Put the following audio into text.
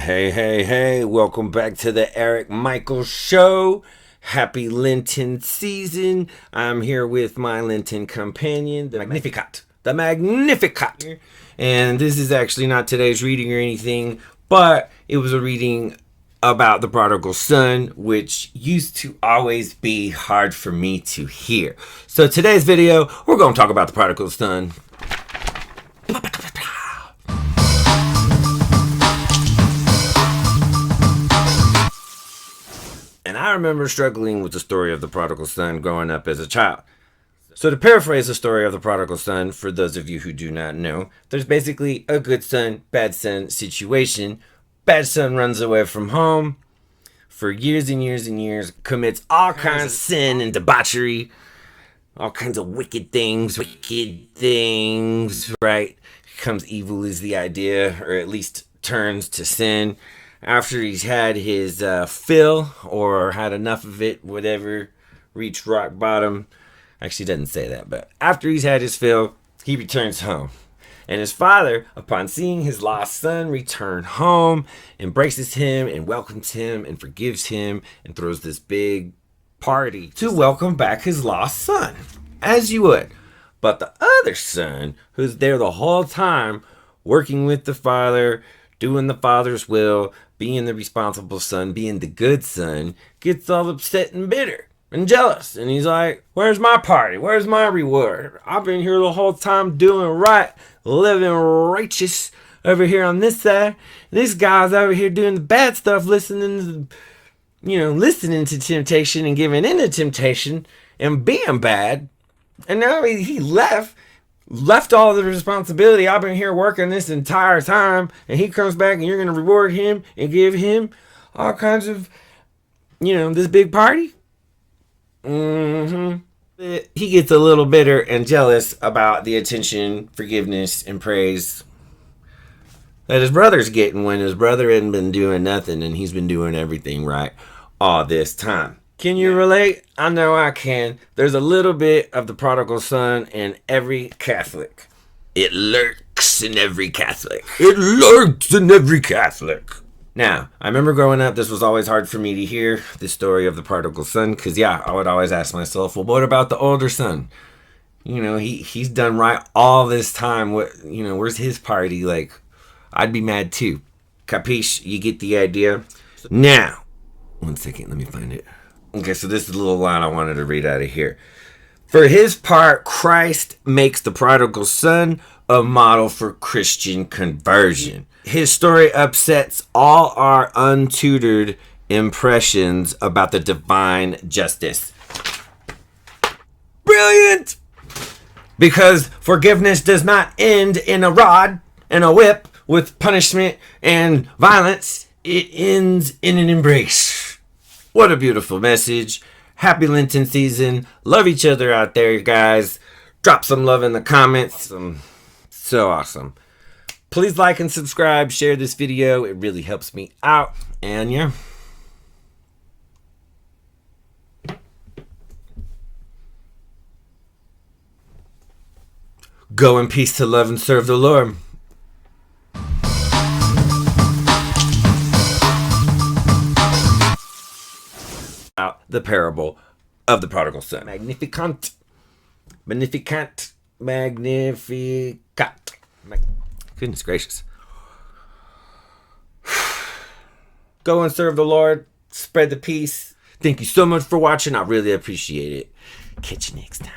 Hey, welcome back to the Eric Michael Show. Happy Lenten season. I'm here with my Lenten companion, the Magnificat. And this is actually not today's reading or anything, but it was a reading about the Prodigal Son, which used to always be hard for me to hear. So today's video, we're going to talk about the Prodigal Son. And I remember struggling with the story of the Prodigal Son growing up as a child. So to paraphrase the story of the Prodigal Son, for those of you who do not know, there's basically a good son, bad son situation. Bad son runs away from home for years and years and years, commits all kinds of sin and debauchery, all kinds of wicked things, right? Becomes evil is the idea, or at least turns to sin. After he's had his fill or had enough of it, whatever, reached rock bottom. Actually, doesn't say that, but after he's had his fill, he returns home. And his father, upon seeing his lost son return home, embraces him and welcomes him and forgives him and throws this big party to welcome back his lost son, as you would. But the other son, who's there the whole time, working with the father, doing the father's will, being the responsible son, being the good son, gets all upset and bitter and jealous. And he's like, where's my party? Where's my reward? I've been here the whole time doing right, living righteous over here on this side. This guy's over here doing the bad stuff, listening to temptation and giving in to temptation and being bad. And now he left all the responsibility. I've been here working this entire time, and he comes back and you're going to reward him and give him all kinds of, this big party. He gets a little bitter and jealous about the attention, forgiveness, and praise that his brother's getting when his brother hadn't been doing nothing and he's been doing everything right all this time. Can you relate? I know I can. There's a little bit of the Prodigal Son in every Catholic. It lurks in every Catholic. Now, I remember growing up, this was always hard for me to hear, the story of the Prodigal Son, because, I would always ask myself, well, what about the older son? He's done right all this time. Where's his party? Like, I'd be mad too. Capiche? You get the idea? Now, one second, let me find it. Okay, so this is a little line I wanted to read out of here. For his part, Christ makes the Prodigal Son a model for Christian conversion. His story upsets all our untutored impressions about the divine justice. Brilliant! Because forgiveness does not end in a rod and a whip with punishment and violence. It ends in an embrace. What a beautiful message. Happy Lenten season. Love each other out there, guys. Drop some love in the comments. So awesome. Please like and subscribe. Share this video. It really helps me out. And yeah. Go in peace to love and serve the Lord. The parable of the Prodigal Son. Magnificat. Goodness gracious. Go and serve the Lord. Spread the peace. Thank you so much for watching. I really appreciate it. Catch you next time.